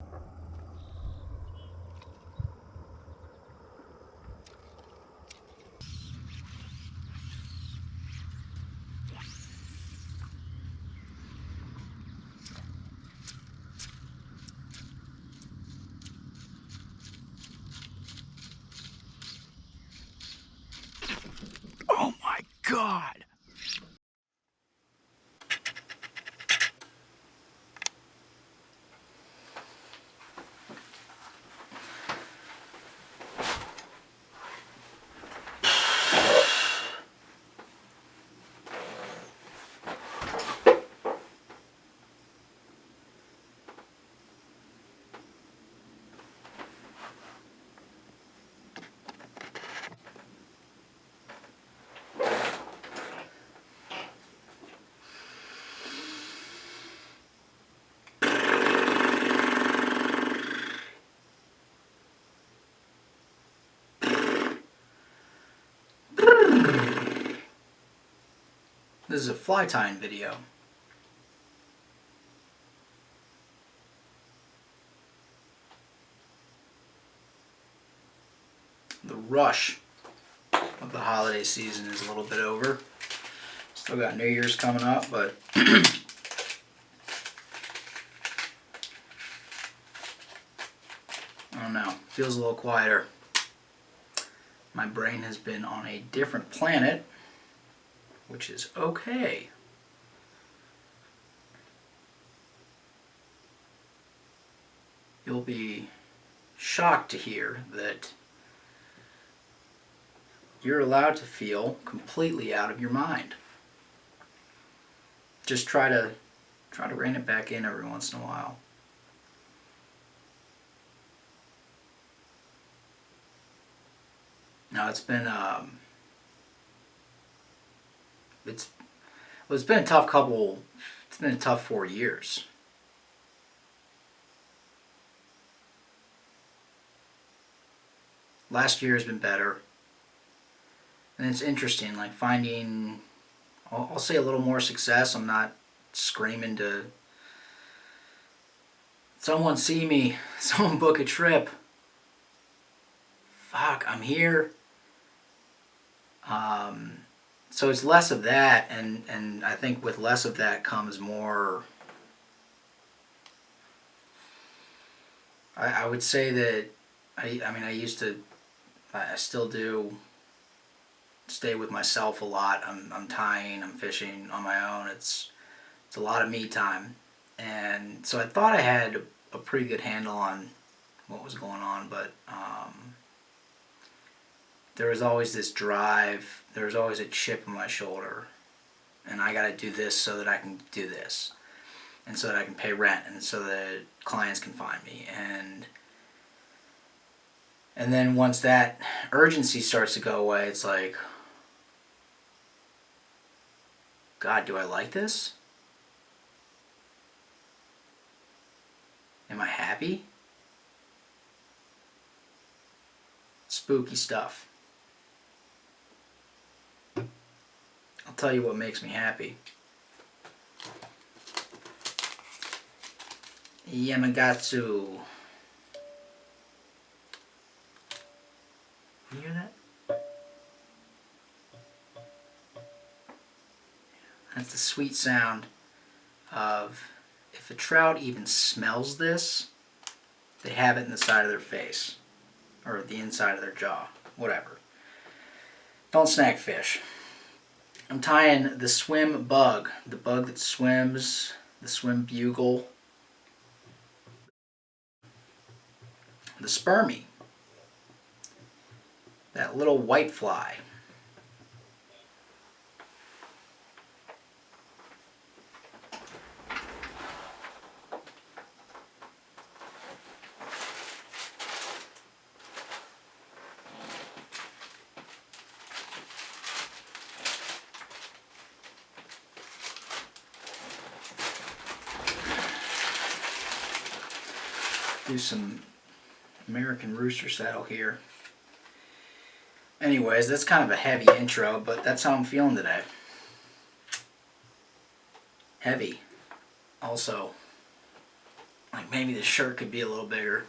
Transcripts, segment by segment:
Oh my God! This is a fly tying video. The rush of the holiday season is a little bit over. Still got New Year's coming up, but I don't know. Feels a little quieter. My brain has been on a different planet, which is okay. You'll be shocked to hear that you're allowed to feel completely out of your mind. Just try to rein it back in every once in a while. Now it's been it's been a tough couple. It's been a tough 4 years. Last year has been better, and it's interesting, like finding. I'll say a little more success. I'm not screaming to someone see me, someone book a trip. Fuck, I'm here. So it's less of that, and I think with less of that comes more. I would say that I still do stay with myself a lot. I'm tying, I'm fishing on my own. It's a lot of me time, and so I thought I had a pretty good handle on what was going on, but there was always this drive. There was always a chip on my shoulder, and I got to do this so that I can do this, and so that I can pay rent, and so that clients can find me, and then once that urgency starts to go away, it's like, God, do I like this? Am I happy? Spooky stuff. I'll tell you what makes me happy. Yamagatsu. You hear that? That's the sweet sound of, if a trout even smells this, they have it in the side of their face, or the inside of their jaw, whatever. Don't snack fish. I'm tying the swim bug, the bug that swims, the swim bugle, the spermie, that little white fly. Do some American rooster saddle here. Anyways, that's kind of a heavy intro, but that's how I'm feeling today. Heavy. Also, Like maybe the shirt could be a little bigger.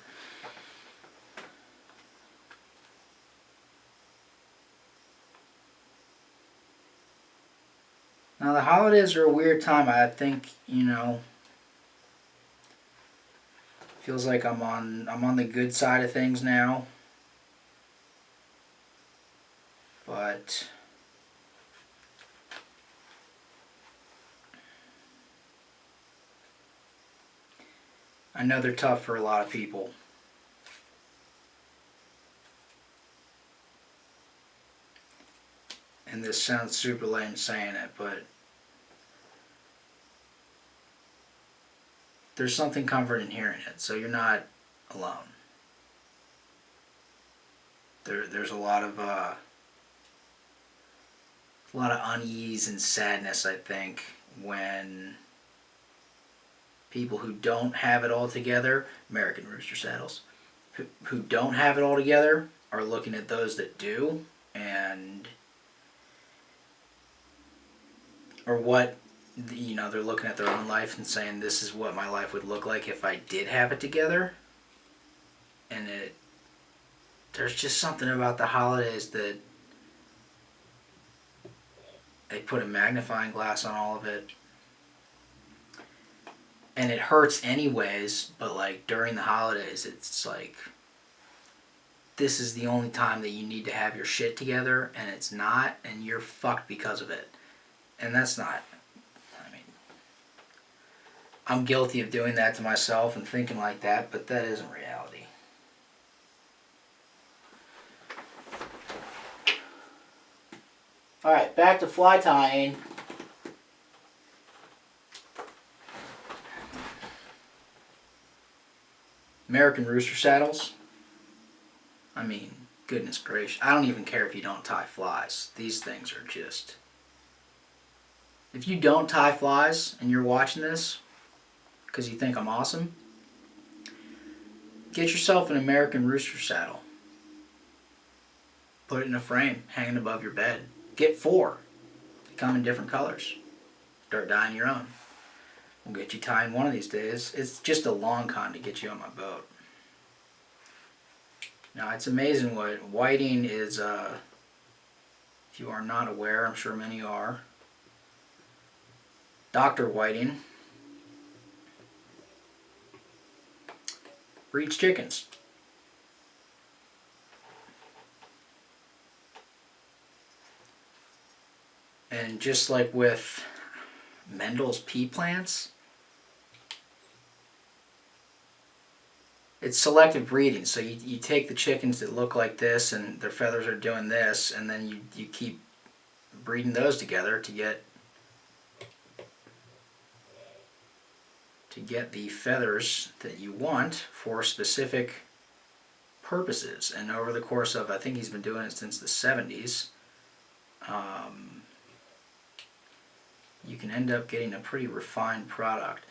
Now the holidays are a weird time. I think, you know, feels like I'm on the good side of things now. But I know they're tough for a lot of people. And this sounds super lame saying it, but there's something comforting in hearing it, so you're not alone. There's a lot of unease and sadness, I think, when people who don't have it all together, American Rooster Saddles, who don't have it all together are looking at those that do, and or what, you know, they're looking at their own life and saying, this is what my life would look like if I did have it together. And there's just something about the holidays that they put a magnifying glass on all of it. And it hurts anyways, but like during the holidays, it's like, this is the only time that you need to have your shit together, and it's not, and you're fucked because of it. And that's not, I mean, I'm guilty of doing that to myself and thinking like that, but that isn't reality. Alright, back to fly tying. American Rooster Saddles. I mean, goodness gracious. I don't even care if you don't tie flies. These things are just... If you don't tie flies and you're watching this because you think I'm awesome, get yourself an American Rooster saddle. Put it in a frame, hanging above your bed. Get 4. They come in different colors. Start dyeing your own. We'll get you tying one of these days. It's just a long con to get you on my boat. Now, it's amazing what whiting is, if you are not aware, I'm sure many are, Dr. Whiting breeds chickens. And just like with Mendel's pea plants, it's selective breeding. So you take the chickens that look like this and their feathers are doing this, and then you keep breeding those together to get the feathers that you want for specific purposes. And over the course of, I think he's been doing it since the 70s, you can end up getting a pretty refined product.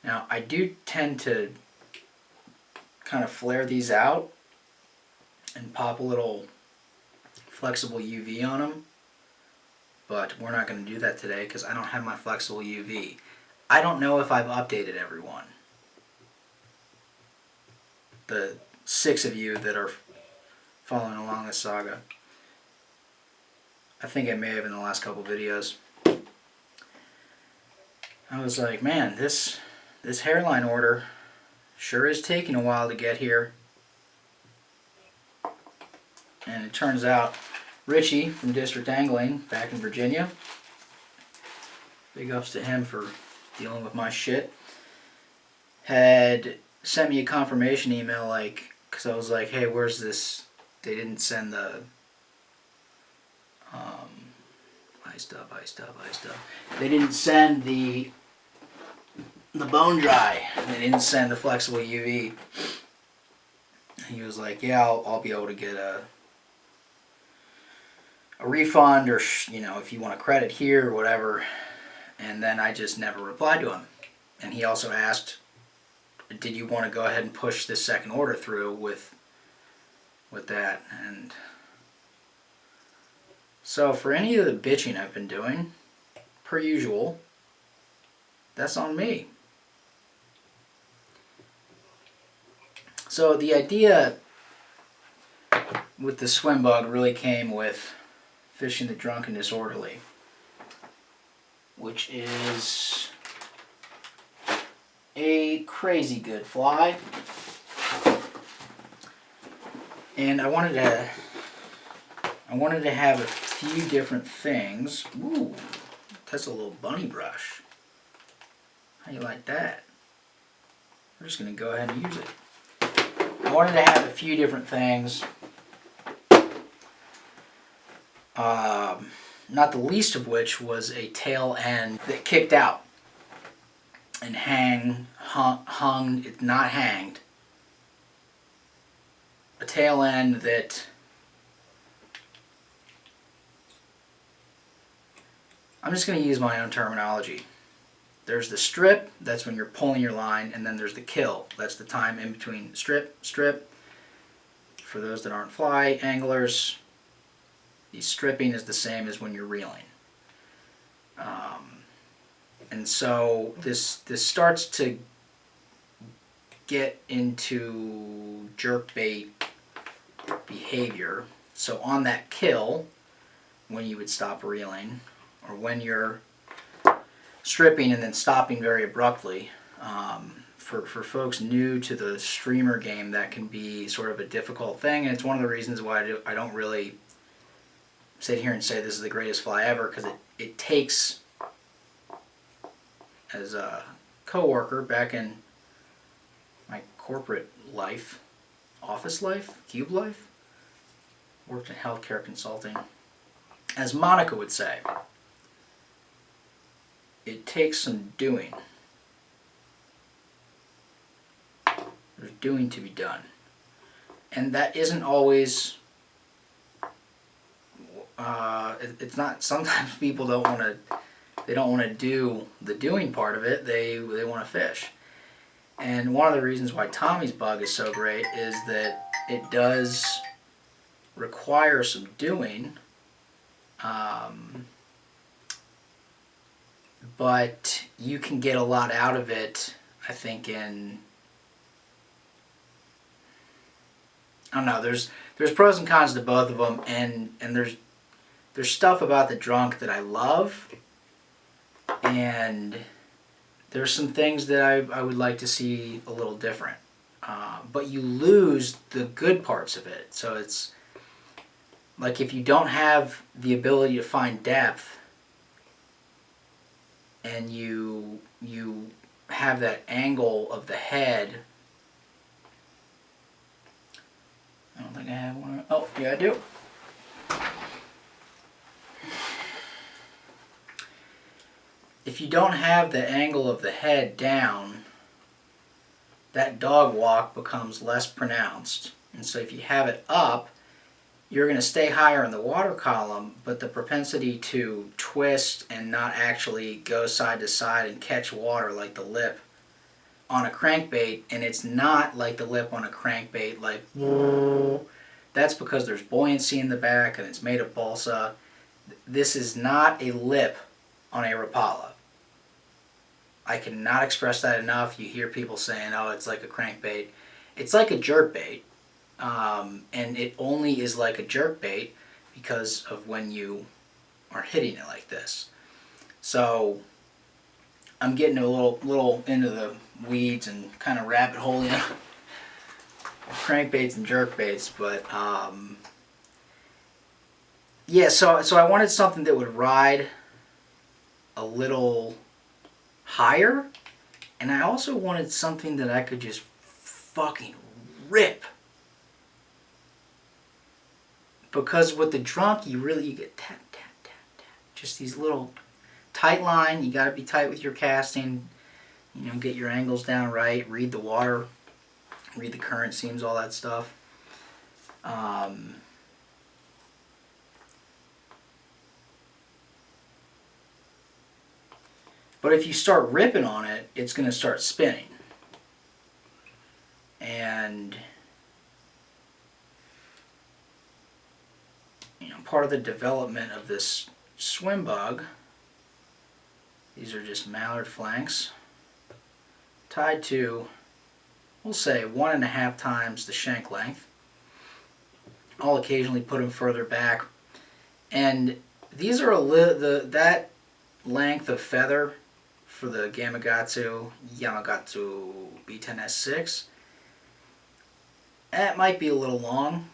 Now, I do tend to kind of flare these out and pop a little flexible UV on them, but we're not going to do that today because I don't have my flexible UV. I don't know if I've updated everyone. The 6 of you that are following along this saga. I think I may have in the last couple videos. I was like, man, this hairline order sure is taking a while to get here. And it turns out Richie from District Angling back in Virginia, big ups to him for dealing with my shit, had sent me a confirmation email, like, because I was like, hey, where's this? They didn't send the iced up. They didn't send the bone dry. They didn't send the flexible UV. He was like, yeah, I'll be able to get a refund, or you know, if you want a credit here or whatever. And then I just never replied to him. And he also asked, did you want to go ahead and push this second order through with that? And so for any of the bitching I've been doing, per usual, that's on me. So the idea with the swim bug really came with fishing the drunk and disorderly, which is a crazy good fly. And I wanted to have a few different things. Ooh, that's a little bunny brush. How you like that? We're just going to go ahead and use it. I wanted to have a few different things. Not the least of which was a tail end that kicked out and hung, it's not hanged. A tail end that I'm just going to use my own terminology. There's the strip, that's when you're pulling your line, and then there's the kill. That's the time in between strip. For those that aren't fly anglers, the stripping is the same as when you're reeling. And so this starts to get into jerkbait behavior. So on that kill, when you would stop reeling, or when you're stripping and then stopping very abruptly, for folks new to the streamer game, that can be sort of a difficult thing, and it's one of the reasons why I don't really sit here and say this is the greatest fly ever, because it takes, as a co-worker back in my corporate life, office life, cube life, worked in healthcare consulting, as Monica would say, it takes some doing. There's doing to be done. And that isn't always, it's not, sometimes people don't want to do the doing part of it, they want to fish. And one of the reasons why Tommy's bug is so great is that it does require some doing, but you can get a lot out of it, I think, in, I don't know, there's pros and cons to both of them, and there's stuff about the drunk that I love, and there's some things that I would like to see a little different. But you lose the good parts of it. So it's like if you don't have the ability to find depth, and you have that angle of the head. I don't think I have one. Oh, yeah, I do. If you don't have the angle of the head down, that dog walk becomes less pronounced. And so if you have it up, you're going to stay higher in the water column, but the propensity to twist and not actually go side to side and catch water like the lip on a crankbait, and it's not like the lip on a crankbait, like, that's because there's buoyancy in the back and it's made of balsa. This is not a lip on a Rapala. I cannot express that enough. You hear people saying, oh, it's like a crankbait. It's like a jerkbait, and it only is like a jerkbait because of when you are hitting it like this. So I'm getting a little into the weeds and kind of rabbit holing crankbaits and jerkbaits, but yeah. So I wanted something that would ride a little higher, and I also wanted something that I could just fucking rip. Because with the drunk, you get tap, tap, tap, tap. Just these little tight line. You got to be tight with your casting. You know, get your angles down right. Read the water. Read the current seams, all that stuff. But if you start ripping on it, it's going to start spinning. And you know, part of the development of this swim bug, these are just mallard flanks tied to we'll say 1.5 times the shank length. I'll occasionally put them further back. And these are that length of feather for the Yamagata B10S6. That might be a little long.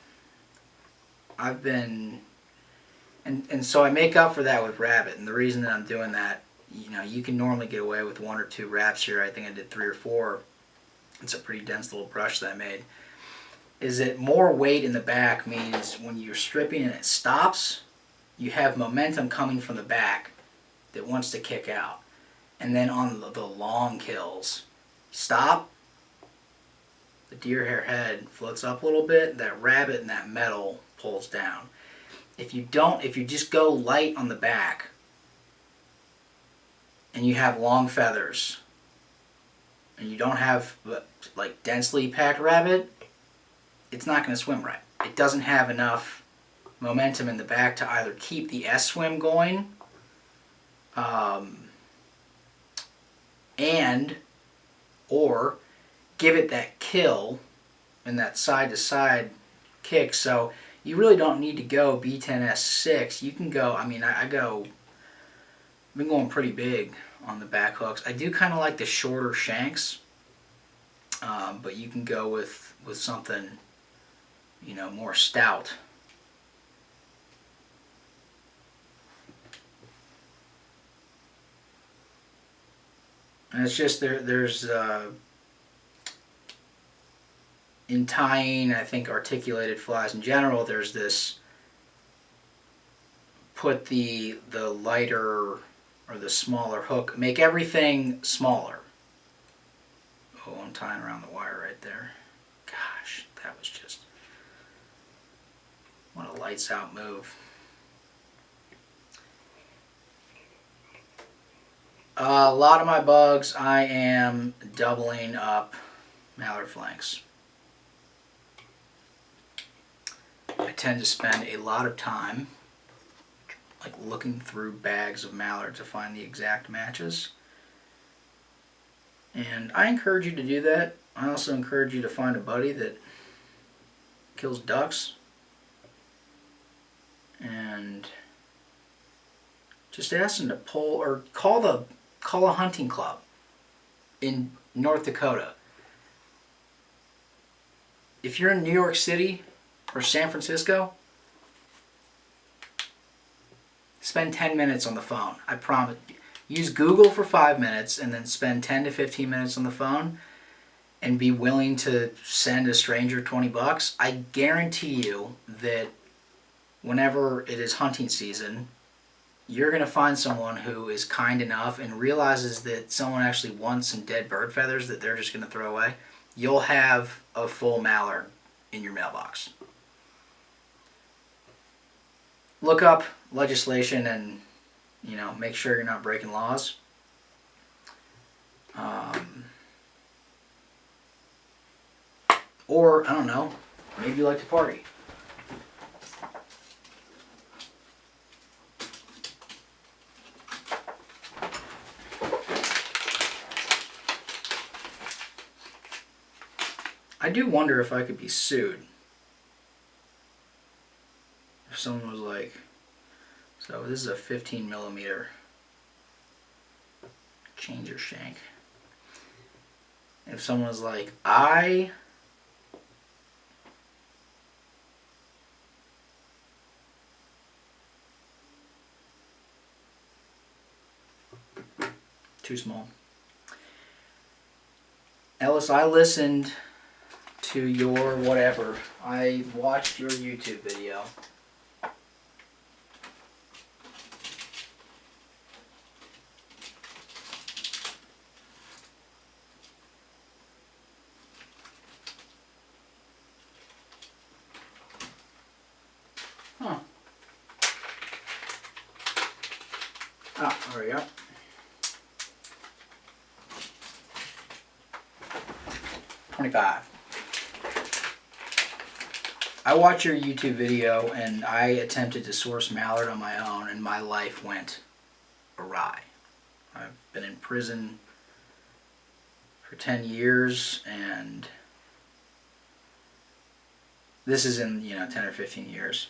And so I make up for that with rabbit. And the reason that I'm doing that, you can normally get away with 1 or 2 wraps here. I think I did 3 or 4. It's a pretty dense little brush that I made. Is that more weight in the back means when you're stripping and it stops, you have momentum coming from the back that wants to kick out. And then on the long kills, stop, the deer hair head floats up a little bit, that rabbit and that metal pulls down. If you just go light on the back and you have long feathers and you don't have like densely packed rabbit, it's not going to swim right. It doesn't have enough momentum in the back to either keep the S-swim going or give it that kill and that side-to-side kick. So you really don't need to go B10S6. You can go, I've been going pretty big on the back hooks. I do kind of like the shorter shanks, but you can go with something, more stout. And it's just there's in tying, I think, articulated flies in general, there's this put the lighter or the smaller hook, make everything smaller. Oh, I'm tying around the wire right there. Gosh, that was just, what a lights out move. A lot of my bugs, I am doubling up mallard flanks. I tend to spend a lot of time looking through bags of mallard to find the exact matches. And I encourage you to do that. I also encourage you to find a buddy that kills ducks and just ask them to pull or call a hunting club in North Dakota. If you're in New York City or San Francisco, spend 10 minutes on the phone. I promise. Use Google for 5 minutes and then spend 10 to 15 minutes on the phone and be willing to send a stranger $20. I guarantee you that whenever it is hunting season, you're going to find someone who is kind enough and realizes that someone actually wants some dead bird feathers that they're just going to throw away. You'll have a full mallard in your mailbox. Look up legislation and, make sure you're not breaking laws. Or, I don't know, maybe you like to party. I do wonder if I could be sued. If someone was like, so this is a 15 millimeter changer shank. If someone was like, too small. Ellis, I listened to your whatever. I watched your YouTube video. Huh. Oh, there we go. $25. I watched your YouTube video and I attempted to source mallard on my own and my life went awry. I've been in prison for 10 years and This is in, 10 or 15 years.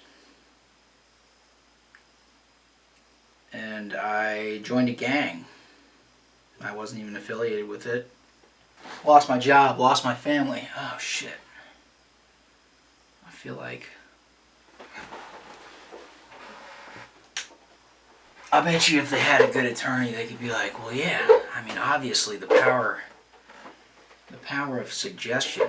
And I joined a gang. I wasn't even affiliated with it. Lost my job, lost my family. Oh, shit. I feel like... I bet you if they had a good attorney, they could be like, well, yeah, I mean, obviously the power of suggestion.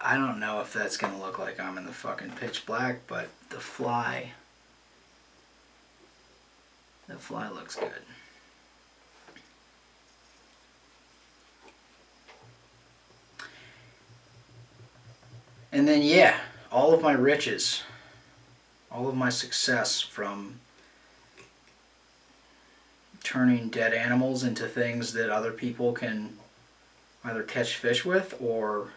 I don't know if that's gonna look like I'm in the fucking pitch black, but the fly looks good. And then, yeah, all of my riches, all of my success from turning dead animals into things that other people can either catch fish with or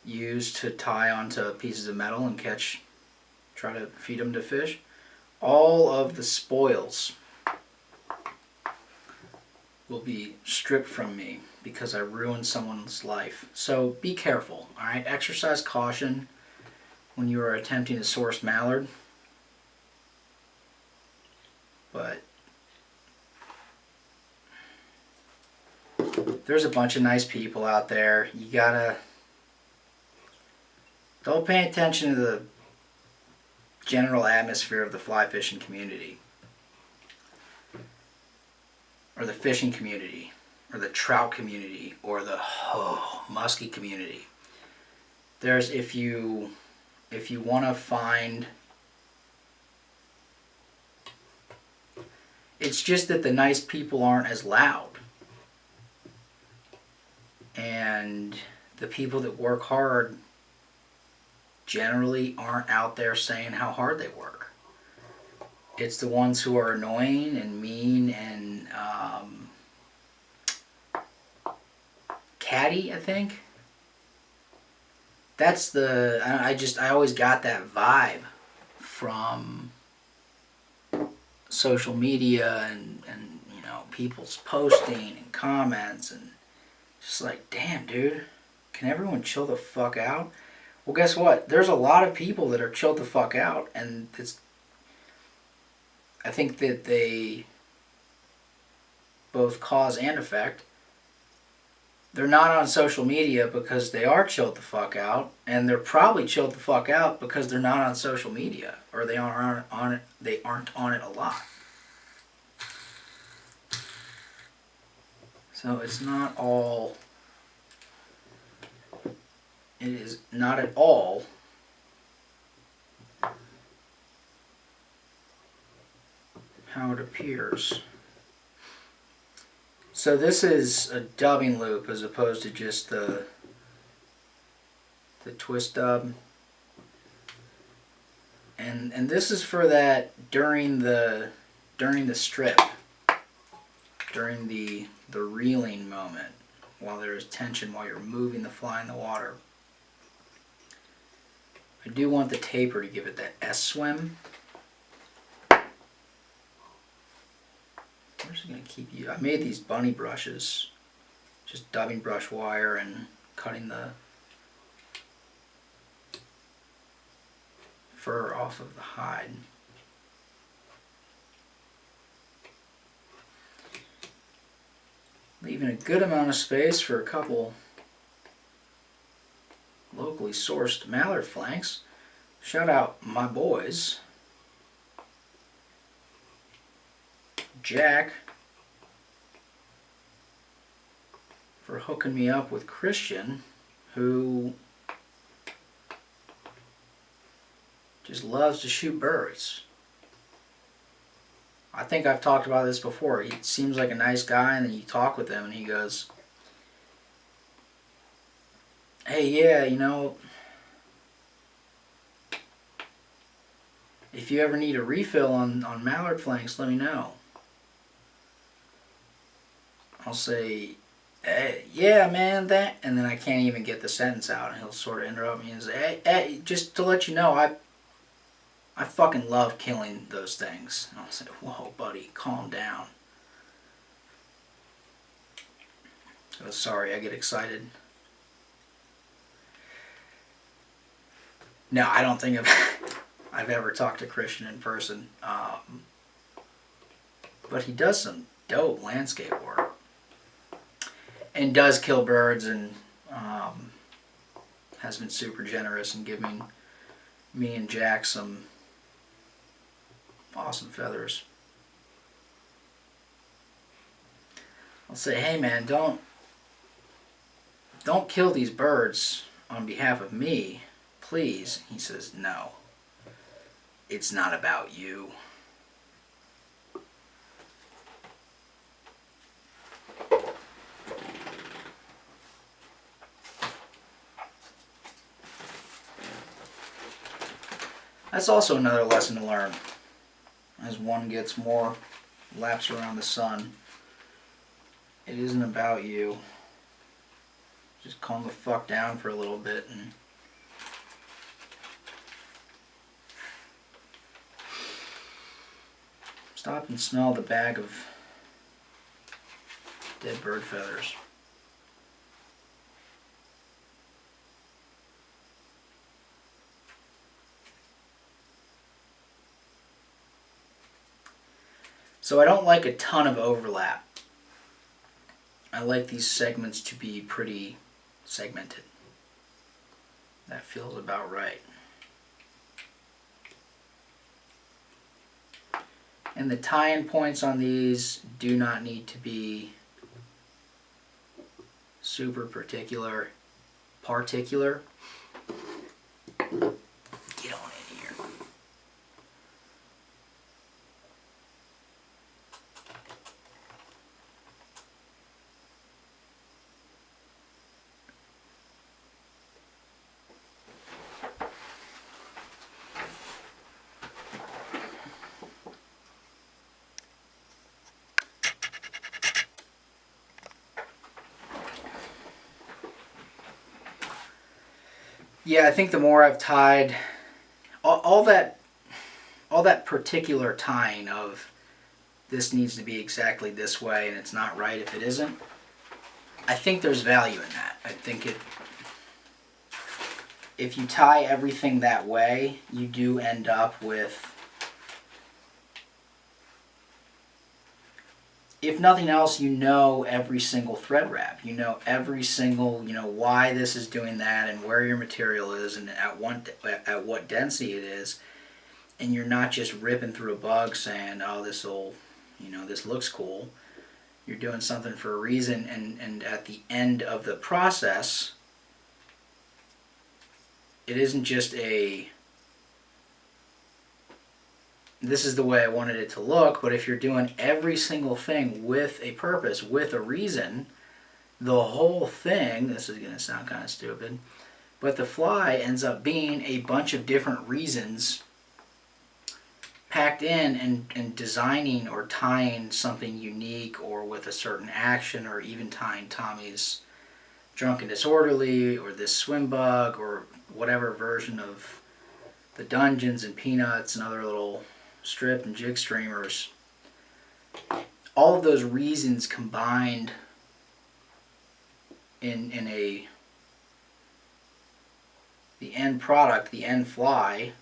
use to tie onto pieces of metal and try to feed them to fish. All of the spoils will be stripped from me because I ruined someone's life. So be careful, alright? Exercise caution when you are attempting to source mallard. But there's a bunch of nice people out there. You gotta... Don't pay attention to the general atmosphere of the fly fishing community. Or the fishing community. Or the trout community. Or the muskie community. There's, if you want to find... It's just that the nice people aren't as loud. And the people that work hard generally aren't out there saying how hard they work. It's the ones who are annoying and mean and catty, I think. That's the... I always got that vibe from social media and people's posting and comments, and just like, damn, dude, can everyone chill the fuck out? Well, guess what? There's a lot of people that are chilled the fuck out, and I think that they both cause and effect. They're not on social media because they are chilled the fuck out, and they're probably chilled the fuck out because they're not on social media, or they aren't on it. They aren't on it a lot. So it's not all. It is not at all how it appears. So this is a dubbing loop as opposed to just the twist dub. And this is for that during the strip, during the reeling moment, while there is tension, while you're moving the fly in the water. I do want the taper to give it that S-swim. I'm just going to keep you... I made these bunny brushes, just dubbing brush wire and cutting the fur off of the hide. Leaving a good amount of space for a couple locally sourced mallard flanks. Shout out my boys. Jack for hooking me up with Christian, who just loves to shoot birds. I think I've talked about this before. He seems like a nice guy, and then you talk with him and he goes, hey, yeah, if you ever need a refill on mallard flanks, let me know. I'll say, hey, yeah, man, that, and then I can't even get the sentence out, and he'll sort of interrupt me and say, hey, just to let you know, I fucking love killing those things. And I'll say, whoa, buddy, calm down. Oh, sorry, I get excited. No, I don't think I've ever talked to Christian in person. But he does some dope landscape work. And does kill birds and has been super generous in giving me and Jack some awesome feathers. I'll say, hey man, don't kill these birds on behalf of me, please. He says, no, it's not about you. That's also another lesson to learn. As one gets more laps around the sun, it isn't about you. Just calm the fuck down for a little bit and stop and smell the bag of dead bird feathers. So I don't like a ton of overlap. I like these segments to be pretty segmented. That feels about right. And the tie-in points on these do not need to be super particular. Get on in here. Yeah, I think the more I've tied, all that particular tying of this needs to be exactly this way and it's not right if it isn't, I think there's value in that. I think if you tie everything that way, you do end up with, if nothing else, you know every single thread wrap. You know every single, why this is doing that and where your material is and at what density it is. And you're not just ripping through a bug saying, oh, this looks cool. You're doing something for a reason, and at the end of the process, it isn't just this is the way I wanted it to look, but if you're doing every single thing with a purpose, with a reason, the whole thing, this is going to sound kind of stupid, but the fly ends up being a bunch of different reasons packed in and designing or tying something unique or with a certain action, or even tying Tommy's Drunk and Disorderly or this swim bug or whatever version of the Dungeons and Peanuts and other little strip and jig streamers. All of those reasons combined in the end product, the end fly,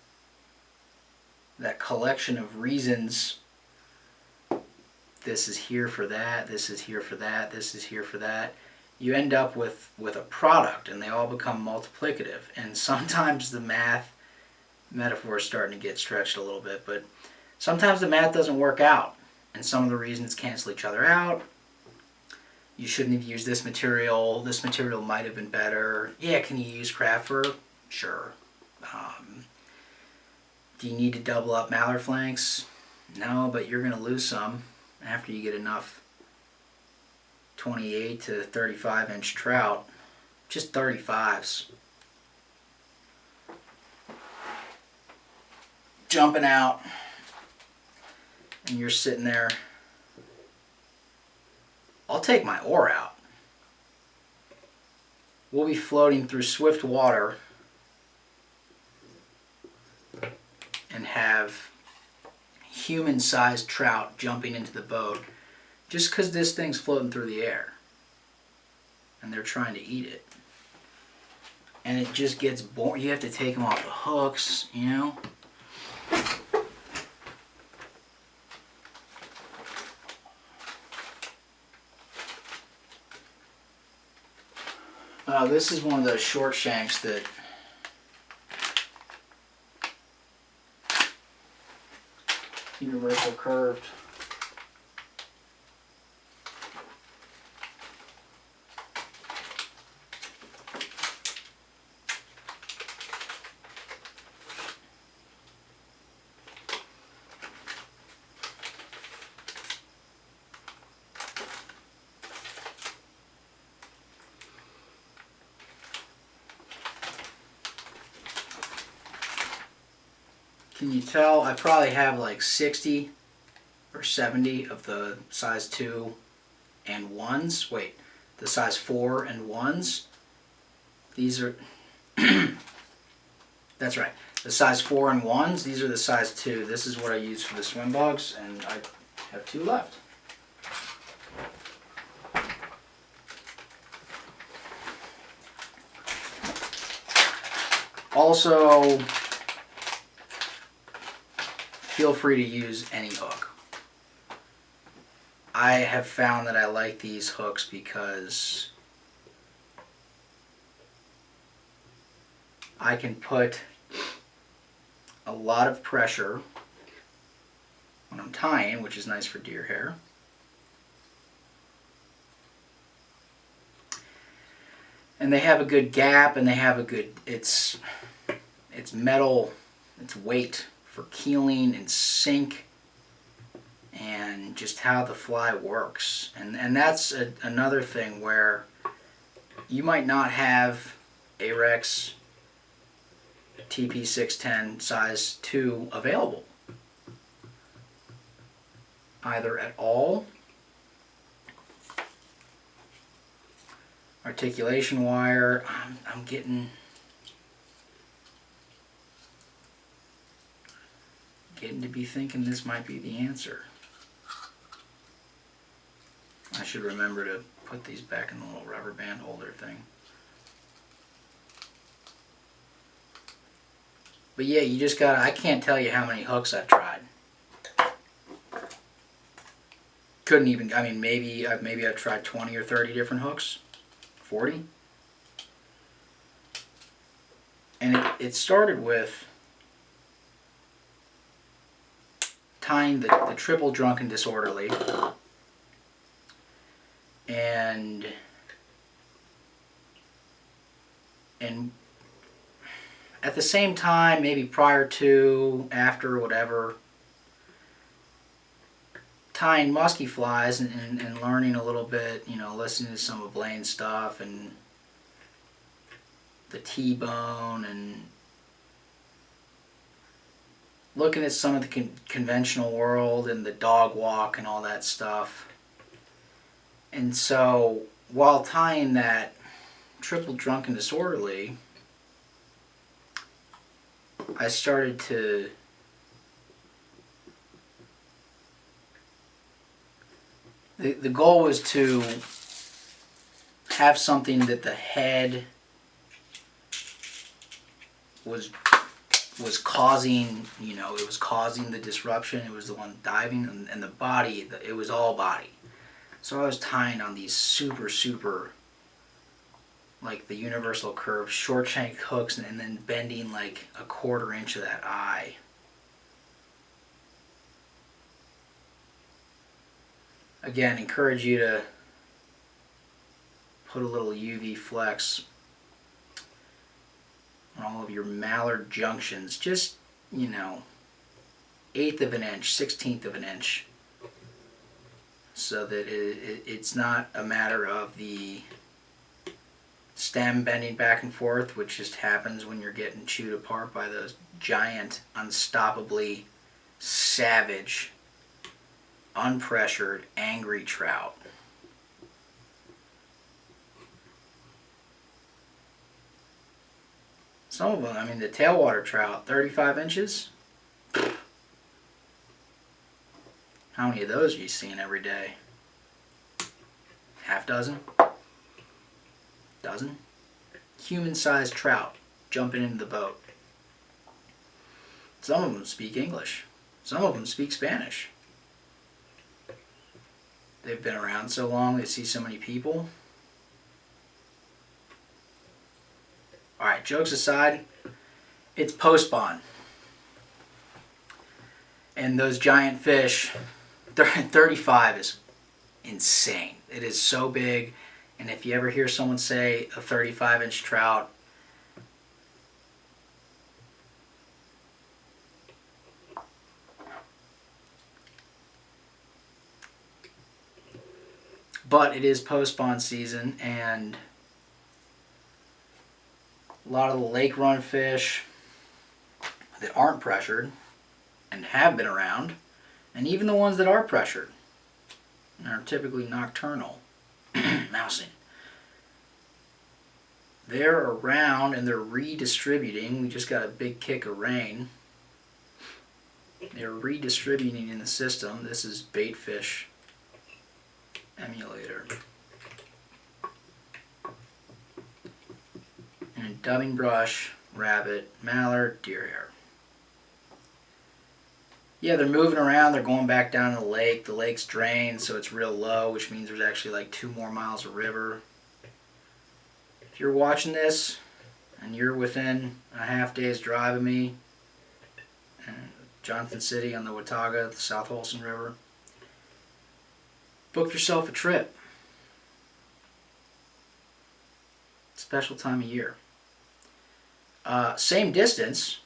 that collection of reasons, this is here for that, this is here for that, this is here for that, you end up with a product, and they all become multiplicative. And sometimes the math metaphor is starting to get stretched a little bit, but sometimes the math doesn't work out, and some of the reasons cancel each other out. You shouldn't have used this material. This material might have been better. Yeah, can you use craft fur? Sure. Do you need to double up mallard flanks? No, but you're going to lose some after you get enough 28 to 35 inch trout just 35s. Jumping out, and you're sitting there. I'll take my oar out. We'll be floating through swift water and have human-sized trout jumping into the boat just because this thing's floating through the air and they're trying to eat it. And it just gets boring. You have to take them off the hooks, you know? This is one of those short shanks that universal curved. Can you tell? I probably have like 60 or 70 of the size 2 and 1s. Wait, the size 4 and 1s. These are, that's right, the size 4 and 1s. These are the size 2. This is what I use for the swim bugs, and I have 2 left. Also, feel free to use any hook. I have found that I like these hooks because I can put a lot of pressure when I'm tying, which is nice for deer hair. And they have a good gap, and they have a good, it's metal, it's weight for keeling and sink, and just how the fly works. And that's another thing where you might not have Ahrex TP610 size 2 available either at all. Articulation wire, I'm getting to be thinking this might be the answer. I should remember to put these back in the little rubber band holder thing. But yeah, you just gotta, I can't tell you how many hooks I've tried. Couldn't even, I mean, maybe I've tried 20 or 30 different hooks. 40. And it started with tying the triple drunken disorderly, and at the same time, maybe prior to, after, whatever, tying musky flies and learning a little bit, you know, listening to some of Blaine's stuff and the T-bone, and looking at some of the conventional world and the dog walk and all that stuff. And so while tying that triple drunken disorderly, I started to the goal was to have something that the head was causing, you know, it was causing the disruption. It was the one diving, and the body, it was all body. So I was tying on these super, like the universal curve short shank hooks, and then bending like a 1/4 inch of that eye. Again, encourage you to put a little UV flex on all of your mallard junctions, just, you know, 1/8 of an inch, 1/16 of an inch, so that it's not a matter of the stem bending back and forth, which just happens when you're getting chewed apart by those giant, unstoppably savage, unpressured, angry trout. Some of them, I mean, the tailwater trout, 35 inches. How many of those are you seeing every day? Half dozen? Dozen? Human-sized trout jumping into the boat. Some of them speak English. Some of them speak Spanish. They've been around so long, they see so many people. Alright, jokes aside, it's post-spawn. And those giant fish, 35 is insane. It is so big, and if you ever hear someone say a 35-inch trout, but it is post-spawn season, and a lot of the lake run fish that aren't pressured and have been around, and even the ones that are pressured are typically nocturnal, mousing. They're around and they're redistributing. We just got a big kick of rain. They're redistributing in the system. This is baitfish emulator. And dubbing brush, rabbit, mallard, deer hair. Yeah, they're moving around. They're going back down to the lake. The lake's drained, so it's real low, which means there's actually like 2 more miles of river. If you're watching this and you're within a half day's drive of me, Johnson City on the Watauga, the South Holston River, book yourself a trip. Special time of year. Same distance.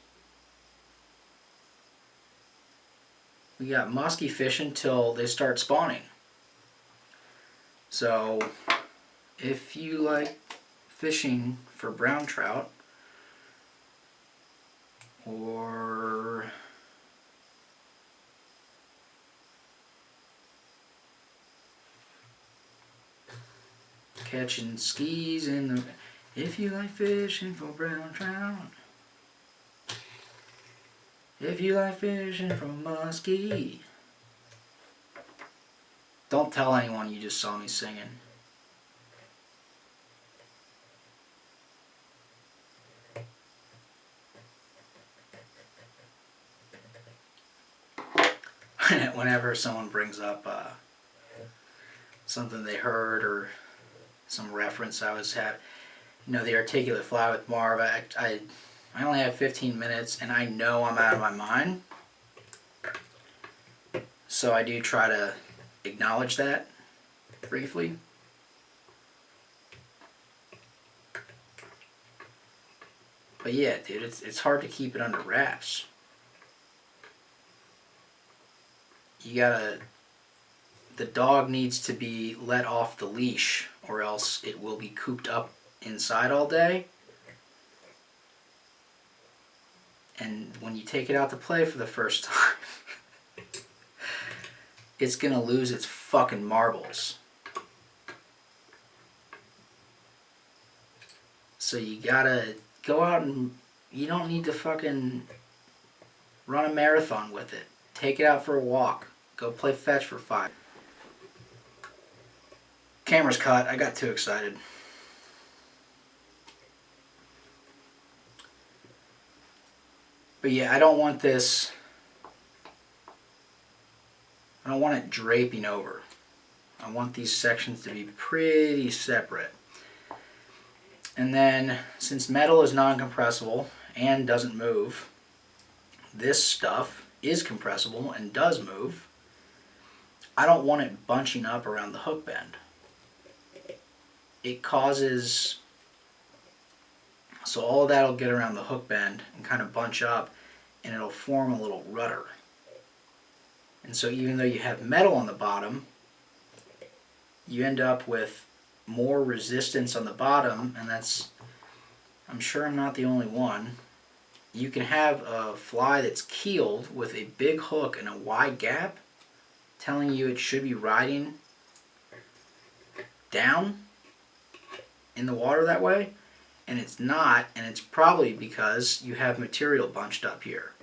We got muskie fishing till they start spawning. So if you like fishing for brown trout or catching skis in the, if you like fishing for brown trout, if you like fishing for muskie, don't tell anyone you just saw me singing. Whenever someone brings up something they heard or some reference I was having, you know, the articulate fly with Marv, I only have 15 minutes and I know I'm out of my mind. So I do try to acknowledge that briefly. But yeah, dude, it's hard to keep it under wraps. The dog needs to be let off the leash or else it will be cooped up inside all day. And when you take it out to play for the first time, it's going to lose its fucking marbles. So you gotta go out and you don't need to fucking run a marathon with it. Take it out for a walk. Go play fetch for 5. Camera's cut. I got too excited. But yeah, I don't want this. I don't want it draping over. I want these sections to be pretty separate. And then, since metal is non-compressible and doesn't move, this stuff is compressible and does move. I don't want it bunching up around the hook bend. It causes, so all of that will get around the hook bend and kind of bunch up, and it'll form a little rudder. And so even though you have metal on the bottom, you end up with more resistance on the bottom, and I'm sure I'm not the only one. You can have a fly that's keeled with a big hook and a wide gap, telling you it should be riding down in the water that way, and it's not, and it's probably because you have material bunched up here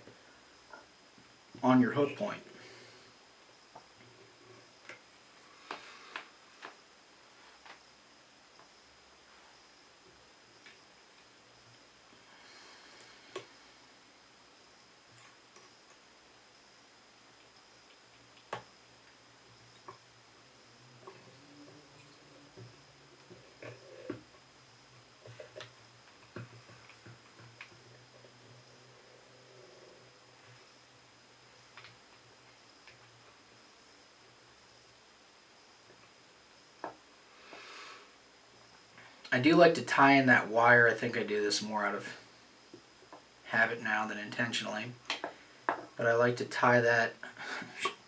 on your hook point. I do like to tie in that wire. I think I do this more out of habit now than intentionally. But I like to tie that.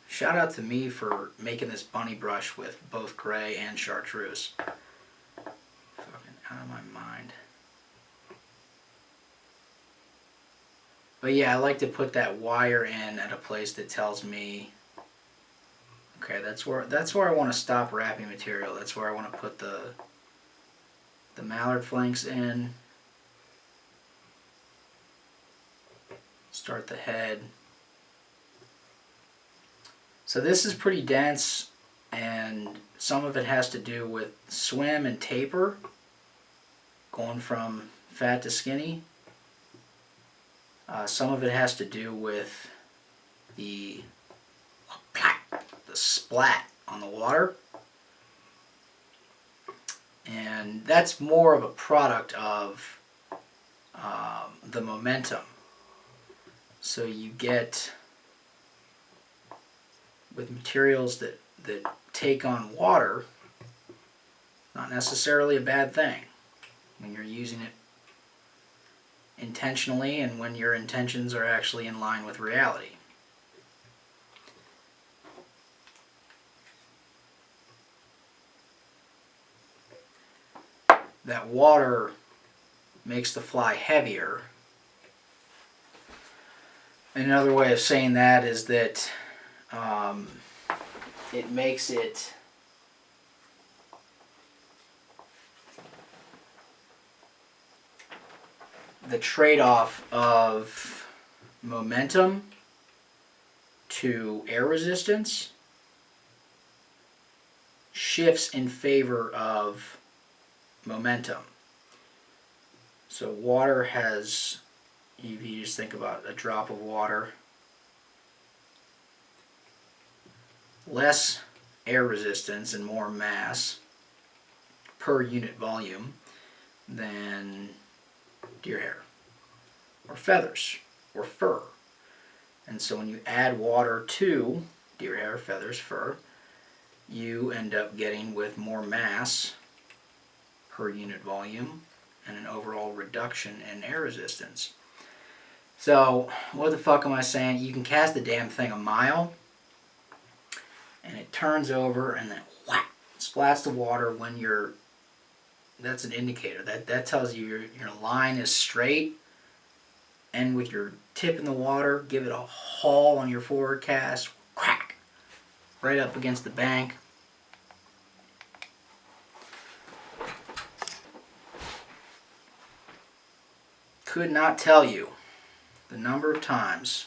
Shout out to me for making this bunny brush with both gray and chartreuse. Fucking out of my mind. But yeah, I like to put that wire in at a place that tells me, okay, that's where I want to stop wrapping material. That's where I want to put the mallard flanks in. Start the head. So this is pretty dense, and some of it has to do with swim and taper, going from fat to skinny. Some of it has to do with the splat on the water. And that's more of a product of the momentum. So you get, with materials that take on water, not necessarily a bad thing when you're using it intentionally and when your intentions are actually in line with reality. That water makes the fly heavier. Another way of saying that is that it makes it the trade-off of momentum to air resistance shifts in favor of momentum. So water has, if you just think about a drop of water, less air resistance and more mass per unit volume than deer hair or feathers or fur. And so when you add water to deer hair, feathers, fur, you end up getting with more mass per unit volume and an overall reduction in air resistance. So what the fuck am I saying? You can cast the damn thing a mile and it turns over and then whack, splats the water when you're, that's an indicator. That tells you your line is straight, and with your tip in the water, give it a haul on your forward cast, crack, right up against the bank. Could not tell you the number of times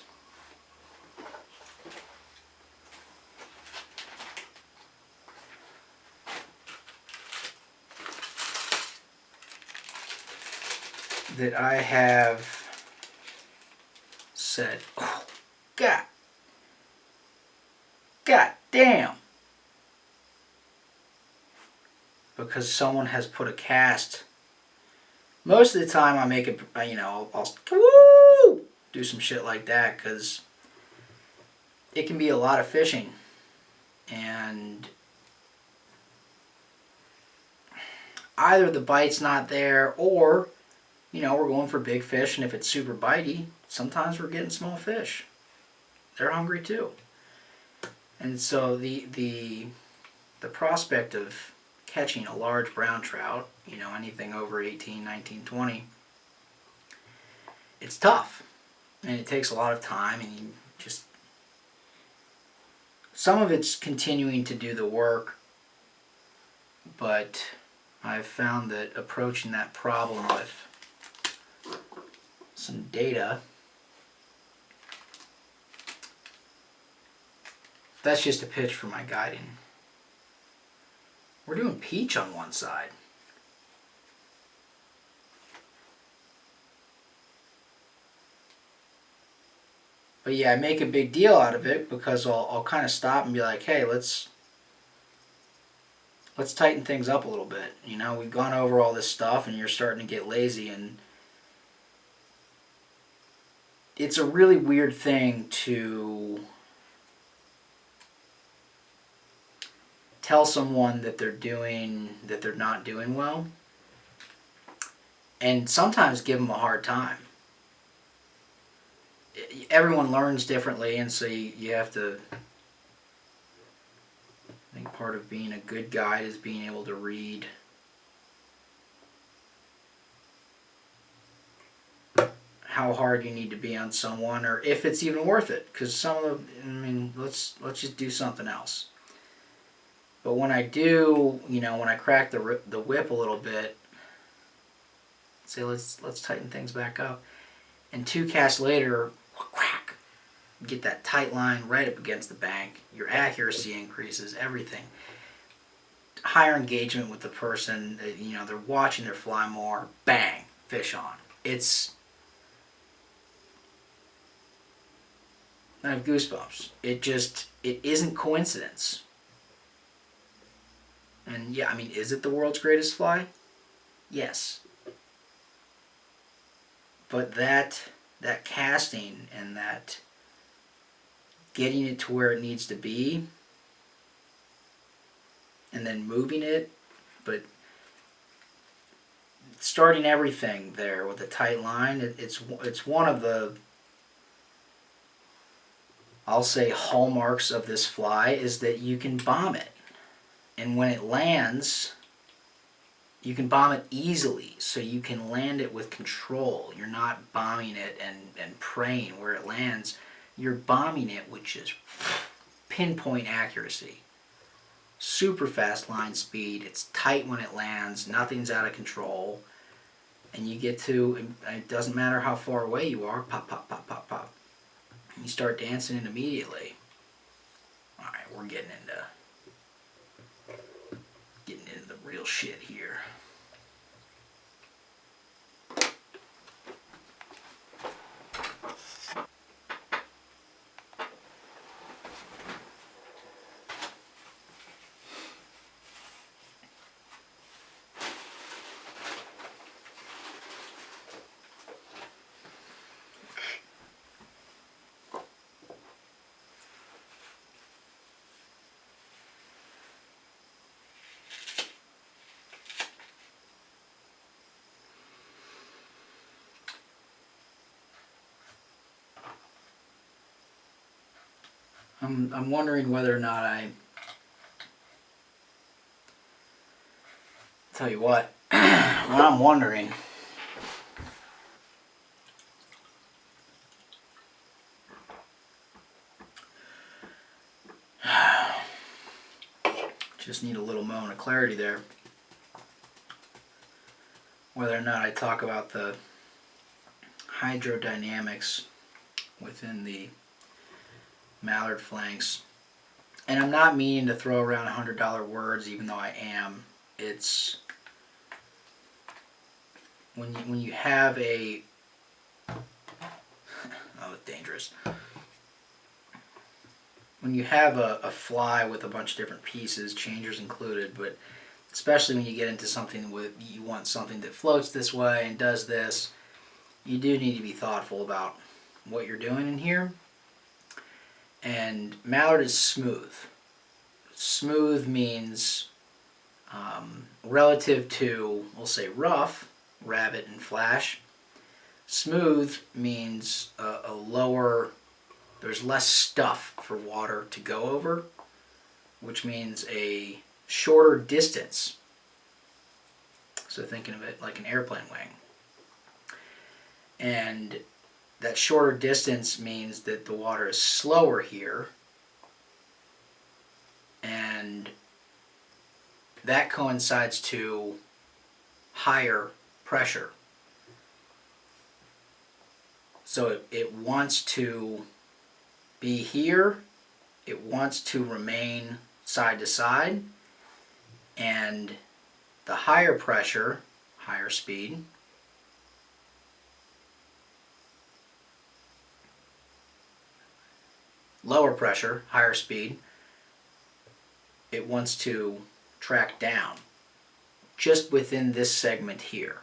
that I have said, oh, God damn, because someone has put a cast. Most of the time I make it, I'll do some shit like that because it can be a lot of fishing, and either the bite's not there or, we're going for big fish, and if it's super bitey, sometimes we're getting small fish. They're hungry too. And so the prospect of catching a large brown trout, you know, anything over 18, 19, 20, it's tough. And it takes a lot of time, and you just... Some of it's continuing to do the work, but I've found that approaching that problem with some data, that's just a pitch for my guiding. We're doing peach on one side. But yeah, I make a big deal out of it because I'll kind of stop and be like, hey, let's tighten things up a little bit. You know, we've gone over all this stuff and you're starting to get lazy, and it's a really weird thing to tell someone that they're not doing well, and sometimes give them a hard time. Everyone learns differently, and so you have to... I think part of being a good guide is being able to read how hard you need to be on someone, or if it's even worth it. Because some of them, I mean, let's just do something else. But when I do, you know, when I crack the whip a little bit, say let's tighten things back up, and 2 casts later, whack, get that tight line right up against the bank. Your accuracy increases, everything. Higher engagement with the person, you know, they're watching their fly more. Bang, fish on. I have goosebumps. It isn't coincidence. And yeah, I mean, is it the world's greatest fly? Yes. But that casting and that getting it to where it needs to be, and then moving it, but starting everything there with a tight line, it's one of the, I'll say, hallmarks of this fly, is that you can bomb it. And when it lands, you can bomb it easily, so you can land it with control. You're not bombing it and praying where it lands. You're bombing it with just pinpoint accuracy. Super fast line speed. It's tight when it lands. Nothing's out of control. And you get to, it doesn't matter how far away you are, pop, pop, pop, pop, pop. And you start dancing it immediately. Alright, we're getting into the real shit here. I'm wondering whether or not tell you what, what I'm wondering, just need a little moment of clarity there, whether or not I talk about the hydrodynamics within the mallard flanks. And I'm not meaning to throw around $100 words, even though I am. It's when you have a oh, it's dangerous. When you have a fly with a bunch of different pieces, changers included, but especially when you get into something with, you want something that floats this way and does this, you do need to be thoughtful about what you're doing in here. And mallard is smooth. Smooth means relative to, we'll say, rough, rabbit and flash. Smooth means a lower, there's less stuff for water to go over, which means a shorter distance So thinking of it like an airplane wing. And that shorter distance means that the water is slower here, and that coincides to higher pressure. So it wants to be here, it wants to remain side to side, and the higher pressure, higher speed, lower pressure, higher speed, it wants to track down just within this segment here.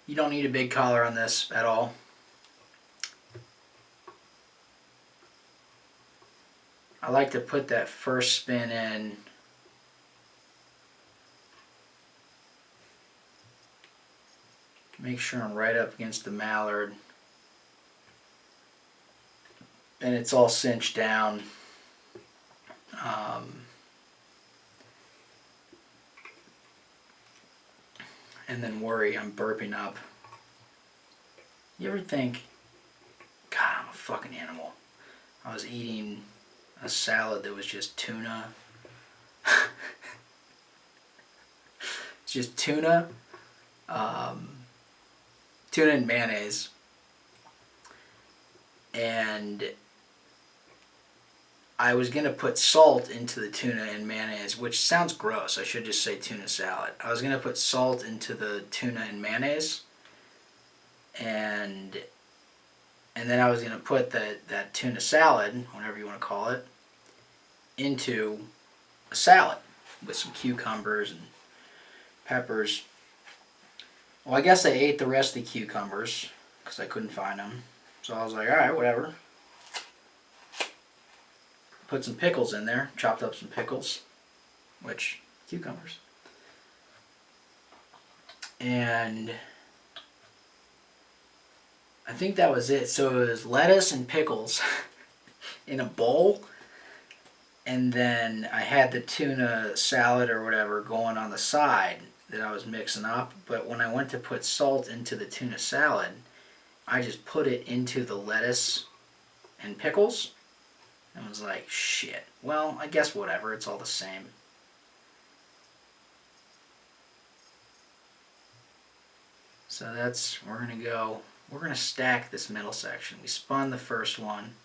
You don't need a big collar on this at all. I like to put that first spin in make sure I'm right up against the mallard and it's all cinched down. And then worry I'm burping up. You ever think, God, I'm a fucking animal. I was eating a salad that was just tuna. It's just tuna, tuna and mayonnaise. And I was going to put salt into the tuna and mayonnaise, which sounds gross. I should just say tuna salad. I was going to put salt into the tuna and mayonnaise, and then I was going to put that tuna salad, whatever you want to call it, into a salad with some cucumbers and peppers. Well, I guess I ate the rest of the cucumbers because I couldn't find them. So I was like, all right, whatever. Put some pickles in there, chopped up some pickles, which, cucumbers. And I think that was it. So it was lettuce and pickles in a bowl. And then I had the tuna salad or whatever going on the side that I was mixing up. But when I went to put salt into the tuna salad, I just put it into the lettuce and pickles. And was like, shit. Well, I guess whatever. It's all the same. So that's, we're going to stack this middle section. We spun the first one.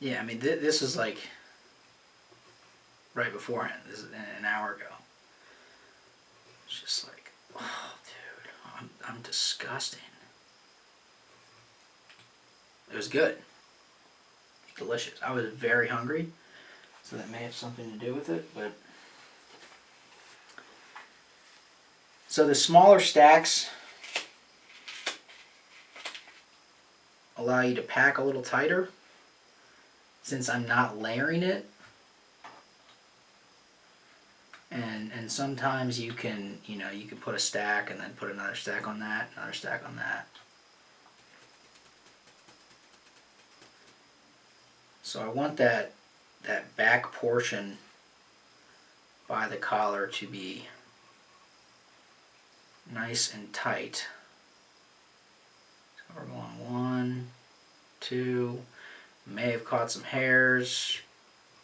Yeah, I mean, this is like right beforehand. This is an hour ago. It's just like, oh, dude, I'm disgusting. It was good. Delicious. I was very hungry, so that may have something to do with it, but... So the smaller stacks allow you to pack a little tighter, since I'm not layering it. And sometimes you can, you can put a stack and then put another stack on that, another stack on that. So I want that back portion by the collar to be nice and tight. So we're going 1, 2, may have caught some hairs.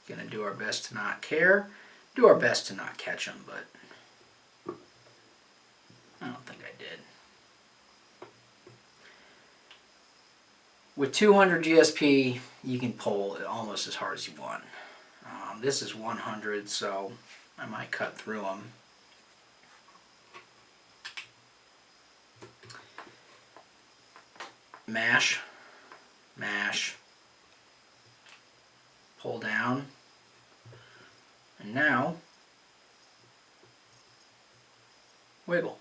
Gonna do our best to not care. Do our best to not catch them, but I don't think I did. With 200 GSP, you can pull almost as hard as you want. This is 100, so I might cut through them. Mash, mash, pull down, and now wiggle.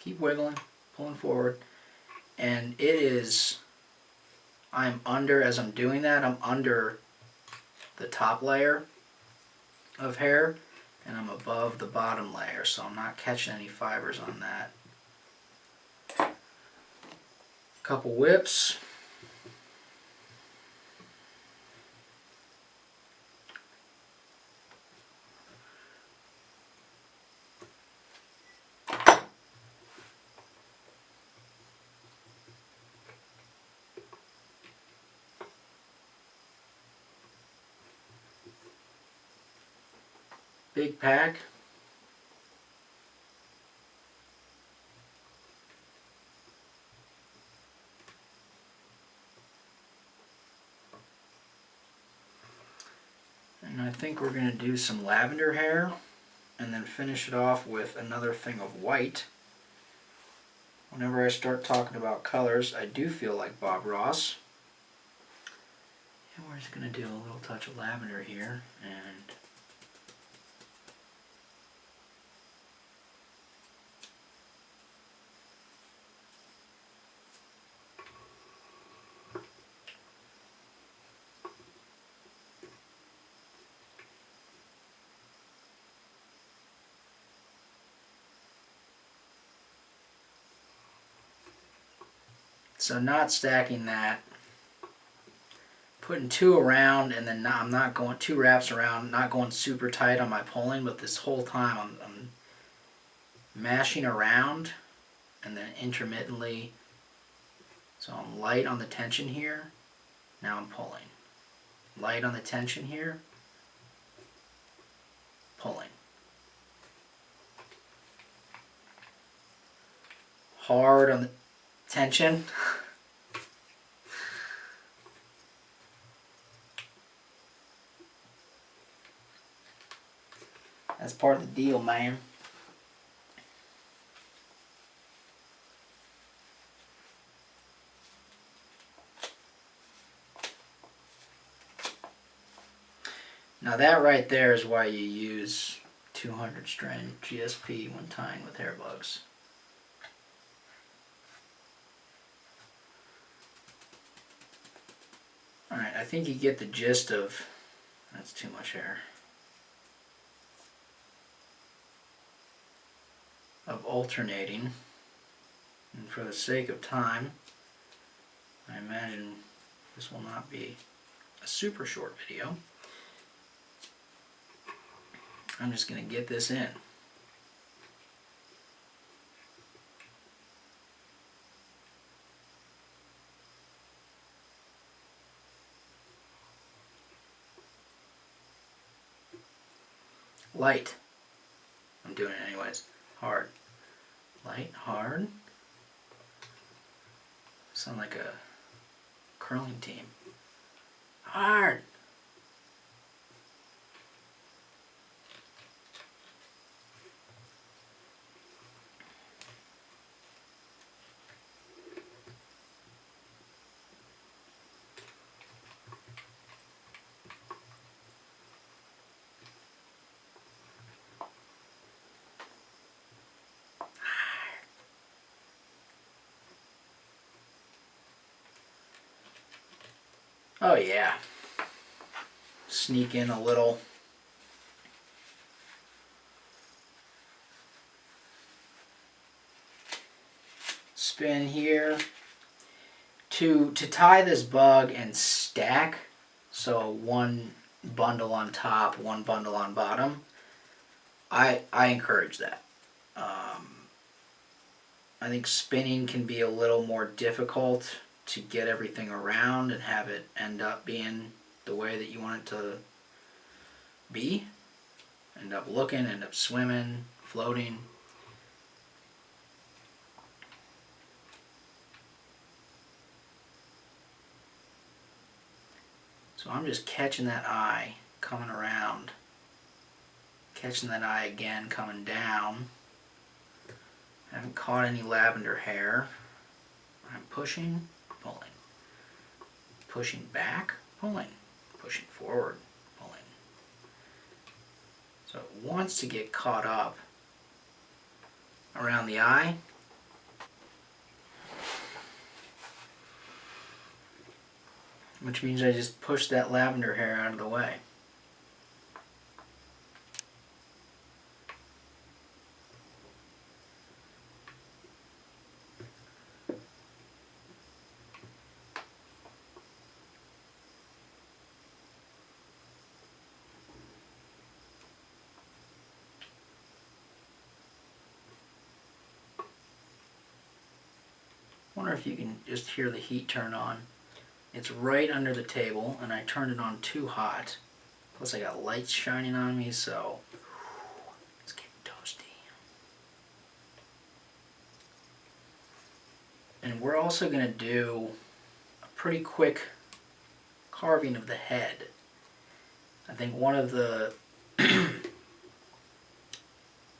Keep wiggling, pulling forward, and it is I'm under, as I'm doing that, I'm under the top layer of hair and I'm above the bottom layer, so I'm not catching any fibers on that. Couple whips. Big pack. And I think we're going to do some lavender hair and then finish it off with another thing of white. Whenever I start talking about colors, I do feel like Bob Ross. And we're just going to do a little touch of lavender here and so not stacking that, putting two around, and then I'm not going two wraps around, not going super tight on my pulling, but this whole time I'm mashing around and then intermittently, so I'm light on the tension here, now I'm pulling. Light on the tension here, pulling. Hard on the tension. That's part of the deal, man. Now that right there is why you use 200 string GSP when tying with hair bugs. Alright, I think you get the gist of, that's too much hair, of alternating. And for the sake of time, I imagine this will not be a super short video. I'm just going to get this in. Light. I'm doing it anyways. Hard. Light, hard. Sound like a curling team. Hard. Oh yeah. Sneak in a little spin here. To tie this bug and stack, so one bundle on top, one bundle on bottom, I encourage that. I think spinning can be a little more difficult to get everything around and have it end up being the way that you want it to be. End up looking, end up swimming, floating. So I'm just catching that eye coming around, catching that eye again coming down. I haven't caught any lavender hair. I'm pushing, pulling. Pushing back, pulling. Pushing forward, pulling. So it wants to get caught up around the eye. which means I just push that lavender hair out of the way. I wonder if you can just hear the heat turn on. It's right under the table, and I turned it on too hot. Plus I got lights shining on me, so it's getting toasty. And we're also going to do a pretty quick carving of the head. I think one of the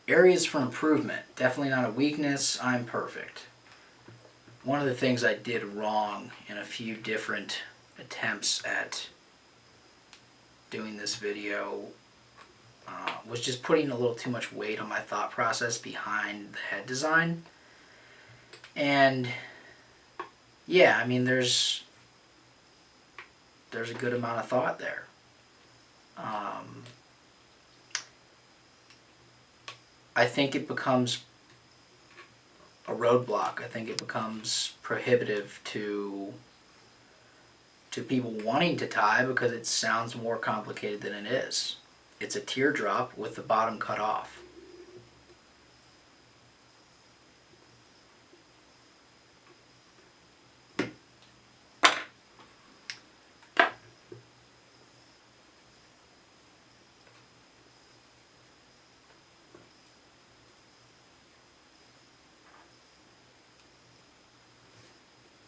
areas for improvement, definitely not a weakness, I'm perfect. One of the things I did wrong in a few different attempts at doing this video was just putting a little too much weight on my thought process behind the head design. And yeah, I mean, there's a good amount of thought there. I think it becomes a roadblock. I think it becomes prohibitive to people wanting to tie because it sounds more complicated than it is. It's a teardrop with the bottom cut off.